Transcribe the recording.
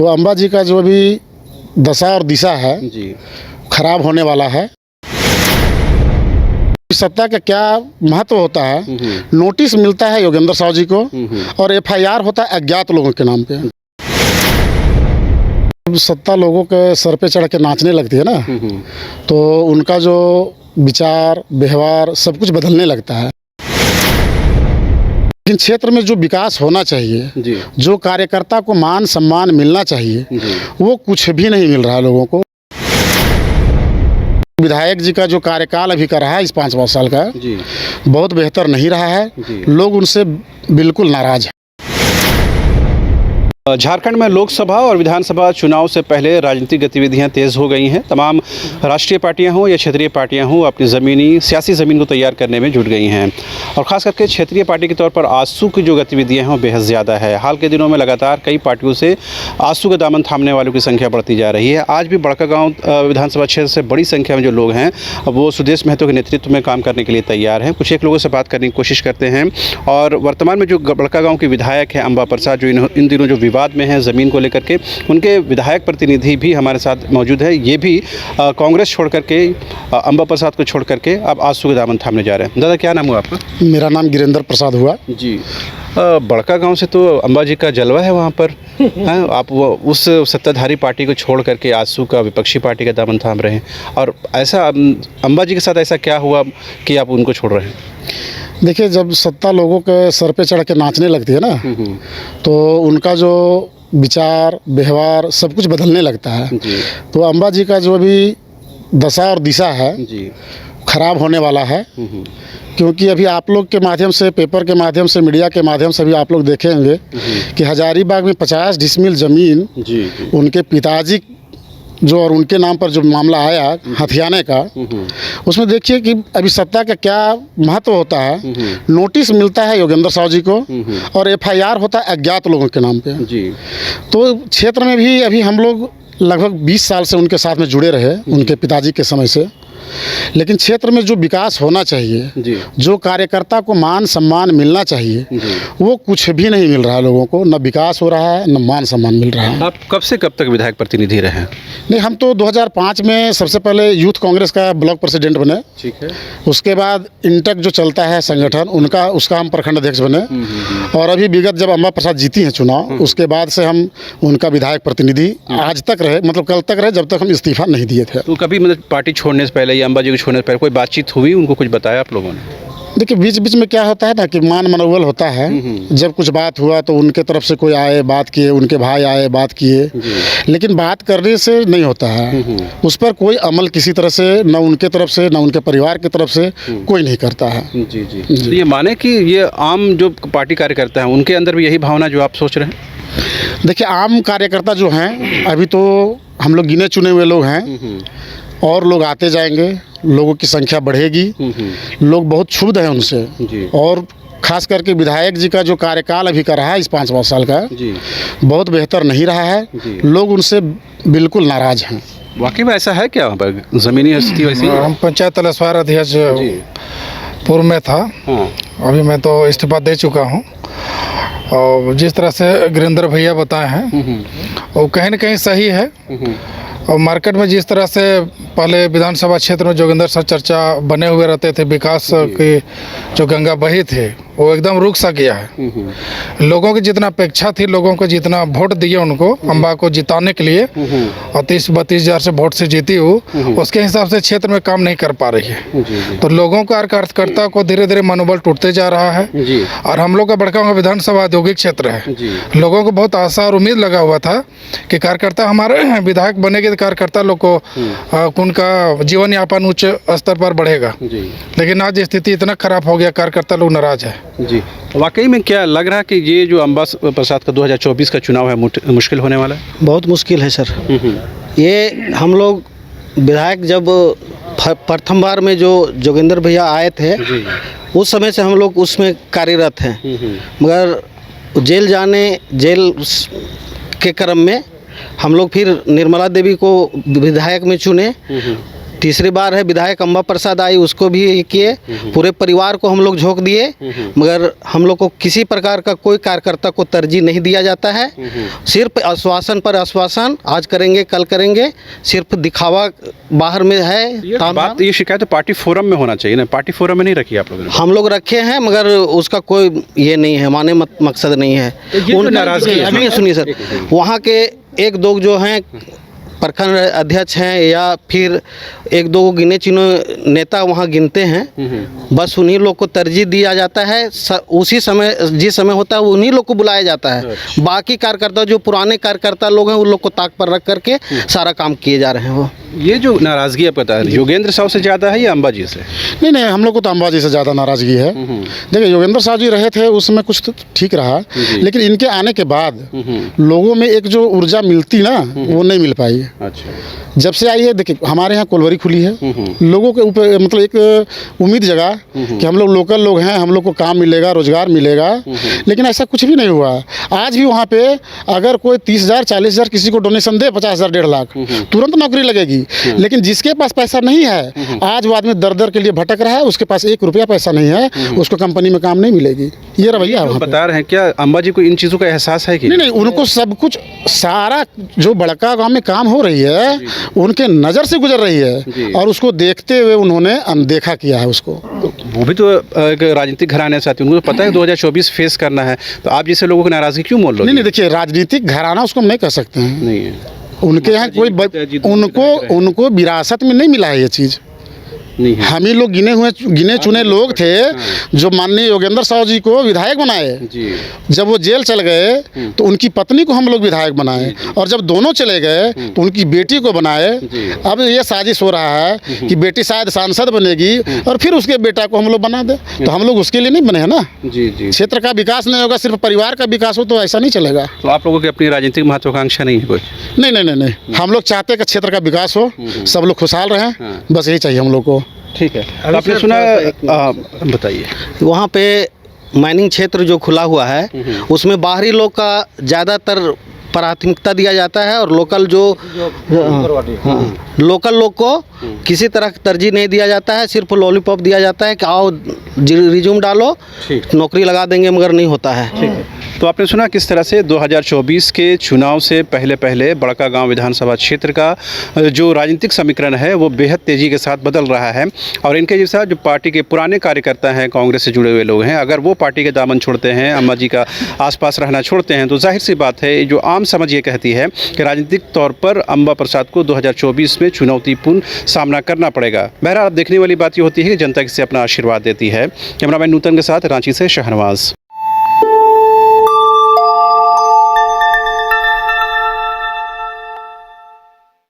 तो अम्बा जी का जो भी दशा और दिशा है जी, खराब होने वाला है। सत्ता का क्या महत्व होता है, नोटिस मिलता है योगेंद्र साहू जी को और एफआईआर होता है अज्ञात लोगों के नाम पे। सत्ता लोगों के सर पे चढ़ के नाचने लगती है ना, तो उनका जो विचार व्यवहार सब कुछ बदलने लगता है। लेकिन क्षेत्र में जो विकास होना चाहिए जी, जो कार्यकर्ता को मान सम्मान मिलना चाहिए जी, वो कुछ भी नहीं मिल रहा है लोगों को। विधायक जी का जो कार्यकाल अभी का रहा है इस 5 साल का जी, बहुत बेहतर नहीं रहा है। जी। लोग उनसे बिल्कुल नाराज हैं। झारखंड में लोकसभा और विधानसभा चुनाव से पहले राजनीतिक गतिविधियां तेज़ हो गई हैं। तमाम राष्ट्रीय पार्टियां हों या क्षेत्रीय पार्टियां हों अपनी ज़मीनी सियासी ज़मीन को तैयार करने में जुट गई हैं और ख़ास करके क्षेत्रीय पार्टी के तौर पर आजसू की जो गतिविधियां हैं वो बेहद ज़्यादा है। हाल के दिनों में लगातार कई पार्टियों से आजसू का दामन थामने वालों की संख्या बढ़ती जा रही है। आज भी बड़कागांव विधानसभा क्षेत्र से बड़ी संख्या में जो लोग हैं वो सुदेश महतो के नेतृत्व में काम करने के लिए तैयार हैं। कुछ एक लोगों से बात करने की कोशिश करते हैं और वर्तमान में जो बड़कागांव के विधायक हैं अम्बा प्रसाद, जो इन दिनों जो विवाद में है ज़मीन को लेकर के, उनके विधायक प्रतिनिधि भी हमारे साथ मौजूद है। ये भी कांग्रेस छोड़ करके अम्बा प्रसाद को छोड़ करके अब आजसू के दामन थामने जा रहे हैं। दादा क्या नाम हुआ आपका? मेरा नाम गिरेंद्र प्रसाद हुआ जी। बड़कागांव से तो अम्बा जी का जलवा है वहाँ पर हैं, आप वो उस सत्ताधारी पार्टी को छोड़ करके आजसू का विपक्षी पार्टी का दामन थाम रहे हैं और ऐसा अम्बा जी के साथ ऐसा क्या हुआ कि आप उनको छोड़ रहे हैं? देखिए, जब सत्ता लोगों के सर पे चढ़ के नाचने लगती है ना, तो उनका जो विचार व्यवहार सब कुछ बदलने लगता है। जी, तो अम्बा जी का जो भी दशा और दिशा है जी, खराब होने वाला है। क्योंकि अभी आप लोग के माध्यम से, पेपर के माध्यम से, मीडिया के माध्यम से भी आप लोग देखेंगे कि हजारीबाग में 50 डिसमिल ज़मीन जी, उनके पिताजी जो और उनके नाम पर जो मामला आया हथियाने का, उसमें देखिए कि अभी सत्ता का क्या महत्व होता है। नोटिस मिलता है योगेंद्र साहू जी को और एफआईआर होता है अज्ञात लोगों के नाम पे। जी, तो क्षेत्र में भी अभी हम लोग लगभग 20 साल से उनके साथ में जुड़े रहे, उनके पिताजी के समय से। लेकिन क्षेत्र में जो विकास होना चाहिए, जी, जो कार्यकर्ता को मान सम्मान मिलना चाहिए, वो कुछ भी नहीं मिल रहा है लोगों को। न विकास हो रहा है, न मान सम्मान मिल रहा है। आप कब से कब तक विधायक प्रतिनिधि रहे हैं? नहीं, हम तो 2005 में सबसे पहले यूथ कांग्रेस का ब्लॉक प्रेसिडेंट बने। ठीक है। उसके बाद इंटक जो चलता है संगठन, उसका हम प्रखंड अध्यक्ष बने। और अभी विगत जब अम्बा प्रसाद जीती हैं चुनाव, उसके बाद से हम उनका विधायक प्रतिनिधि आज तक रहे, मतलब कल तक रहे, जब तक हम इस्तीफा नहीं दिए थे। तो कभी मतलब पार्टी छोड़ने से पहले या अम्बा जी को छोड़ने से पहले कोई बातचीत हुई, उनको कुछ बताया आप लोगों ने? देखिए, बीच बीच में क्या होता है ना कि मान मनोबल होता है। जब कुछ बात हुआ तो उनके तरफ से कोई आए बात किए, उनके भाई आए बात किए, लेकिन बात करने से नहीं होता है। उस पर कोई अमल किसी तरह से, न उनके तरफ से न उनके परिवार की तरफ से कोई नहीं करता है। जी, जी, तो ये माने कि ये आम जो पार्टी कार्यकर्ता हैं उनके अंदर भी यही भावना जो आप सोच रहे हैं? देखिए, आम कार्यकर्ता जो हैं, अभी तो हम लोग गिने चुने हुए लोग हैं और लोग आते जाएंगे, लोगों की संख्या बढ़ेगी। लोग बहुत क्षुब्ध हैं उनसे। जी, और खास करके विधायक जी का जो कार्यकाल अभी का रहा है इस 5 साल का जी, बहुत बेहतर नहीं रहा है। लोग उनसे बिल्कुल नाराज हैं। वाकई में ऐसा है क्या वहाँ पर ज़मीनी स्थिति वैसी? हम पंचायत तलस्वार अध्यक्ष पूर्व में था। हाँ, अभी मैं तो इस्तीफा दे चुका हूँ। और जिस तरह से गिरिंदर भैया बताए हैं वो कहीं न कहीं सही है। और मार्केट में जिस तरह से पहले विधानसभा क्षेत्र में जोगिंदर सर चर्चा बने हुए रहते थे, विकास की जो गंगा बही थे वो एकदम रुक सा गया है। लोगों की जितना अपेक्षा थी, लोगों को जितना वोट दिए उनको अम्बा को जिताने के लिए, और 30-32 हज़ार से वोट से जीती हो, उसके हिसाब से क्षेत्र में काम नहीं कर पा रही है। तो लोगों का कार्यकर्ता को धीरे धीरे मनोबल टूटते जा रहा है। और हम लोग का बड़कागांव विधानसभा औद्योगिक क्षेत्र है। लोगों को बहुत आशा और उम्मीद लगा हुआ था कि कार्यकर्ता हमारे विधायक बनेंगे तो कार्यकर्ता लोग को उनका जीवन यापन उच्च स्तर पर बढ़ेगा। लेकिन आज स्थिति इतना खराब हो गया, कार्यकर्ता लोग नाराज है। जी, वाकई में क्या लग रहा है कि ये जो अम्बा प्रसाद का 2024 का चुनाव है मुश्किल होने वाला है? बहुत मुश्किल है सर। ये हम लोग विधायक जब प्रथम बार में जो जोगिंदर भैया आए थे, उस समय से हम लोग उसमें कार्यरत हैं। मगर जेल के क्रम में हम लोग फिर निर्मला देवी को विधायक में चुने। तीसरी बार है विधायक अम्बा प्रसाद आई, उसको भी ये किए। पूरे परिवार को हम लोग झोंक दिए, मगर हम लोग को किसी प्रकार का कोई कार्यकर्ता को तरजीह नहीं दिया जाता है। सिर्फ आश्वासन पर आश्वासन, आज करेंगे कल करेंगे, सिर्फ दिखावा बाहर में है। ये शिकायत तो पार्टी फोरम में होना चाहिए ना, पार्टी फोरम में नहीं रखी आप लोगों ने। हम लोग रखे हैं, मगर उसका कोई ये नहीं है, माने मकसद नहीं है। सुनिए सर, वहाँ के एक दो जो हैं प्रखंड अध्यक्ष हैं या फिर एक दो गिने चुने नेता वहाँ गिनते हैं, बस उन्हीं लोग को तरजीह दिया जाता है। उसी समय जिस समय होता है उन्हीं लोग को बुलाया जाता है। बाकी कार्यकर्ता जो पुराने कार्यकर्ता लोग हैं उन लोग को ताक पर रख करके सारा काम किए जा रहे हैं। वो ये जो नाराज़गी आप बता रहे हैं, योगेंद्र साहू से ज़्यादा है या अंबाजी से? नहीं, हम लोग को तो अंबाजी से ज़्यादा नाराज़गी है। देखिए, योगेंद्र साहू जी रहे थे उसमें कुछ तो ठीक रहा, लेकिन इनके आने के बाद लोगों में एक जो ऊर्जा मिलती ना, वो नहीं मिल पाई। अच्छा, जब से आई है, देखिए हमारे यहाँ कोलवरी खुली है, लोगों के ऊपर मतलब एक उम्मीद जगा कि हम लोग लोकल लोग हैं, हम लोग को काम मिलेगा, रोजगार मिलेगा, लेकिन ऐसा कुछ भी नहीं हुआ। आज भी वहाँ पे अगर कोई 30,000 40,000 किसी को डोनेशन दे, 50,000 1.5 लाख, तुरंत नौकरी लगेगी। लेकिन जिसके पास पैसा नहीं है, आज वो आदमी दर दर के लिए भटक रहा है, उसके पास 1 रुपया पैसा नहीं है, उसको कंपनी में काम नहीं मिलेगी। ये रवैया है। बता रहे हैं क्या अंबाजी को इन चीज़ों का एहसास है कि नहीं, उनको सब कुछ, सारा जो बड़का गांव में काम हो रही है उनके नज़र से गुजर रही है, और उसको देखते हुए उन्होंने अनदेखा किया है उसको। वो भी तो एक राजनीतिक घराने से आती है, उनको तो पता है 2024 फेस करना है, तो आप जैसे लोगों की नाराज़गी क्यों मोल रहे हो? नहीं, देखिए, राजनीतिक घराना उसको हम नहीं कह सकते हैं। नहीं है उनके यहाँ कोई उनको विरासत में नहीं मिला है ये चीज़। नहीं है। हम ही लोग गिने चुने लोग थे जो माननीय योगेंद्र साहू जी को विधायक बनाए। जब वो जेल चल गए तो उनकी पत्नी को हम लोग विधायक बनाए, और जब दोनों चले गए तो उनकी बेटी को बनाए। अब ये साजिश हो रहा है कि बेटी शायद सांसद बनेगी और फिर उसके बेटा को हम लोग बना दे, तो हम लोग उसके लिए नहीं बने हैं ना। क्षेत्र का विकास नहीं होगा, सिर्फ परिवार का विकास हो तो ऐसा नहीं चलेगा। तो आप लोगों की अपनी राजनीतिक महत्वाकांक्षा नहीं है कोई? नहीं, हम लोग चाहते हैं कि क्षेत्र का विकास हो, सब लोग खुशहाल रहें, बस यही चाहिए हम लोग को। ठीक है, तो आपने सुना, बताइए। वहाँ पे माइनिंग क्षेत्र जो खुला हुआ है उसमें बाहरी लोग का ज़्यादातर प्राथमिकता दिया जाता है, और लोकल लोकल लोग को किसी तरह की तरजीह नहीं दिया जाता है। सिर्फ लॉलीपॉप दिया जाता है कि आओ रिज्यूम डालो, नौकरी लगा देंगे, मगर नहीं होता है। ठीक है, तो आपने सुना किस तरह से 2024 के चुनाव से पहले बड़कागांव विधानसभा क्षेत्र का जो राजनीतिक समीकरण है वो बेहद तेज़ी के साथ बदल रहा है, और इनके जैसा जो पार्टी के पुराने कार्यकर्ता हैं, कांग्रेस से जुड़े हुए लोग हैं, अगर वो पार्टी के दामन छोड़ते हैं, अम्मा जी का आसपास रहना छोड़ते हैं, तो जाहिर सी बात है जो आम समझ ये कहती है कि राजनीतिक तौर पर अम्बा प्रसाद को 2024 में चुनौतीपूर्ण सामना करना पड़ेगा। बहरहाल अब देखने वाली बात ये होती है कि जनता किसे अपना आशीर्वाद देती है। कैमरामैन नूतन के साथ रांची से शहनवाज।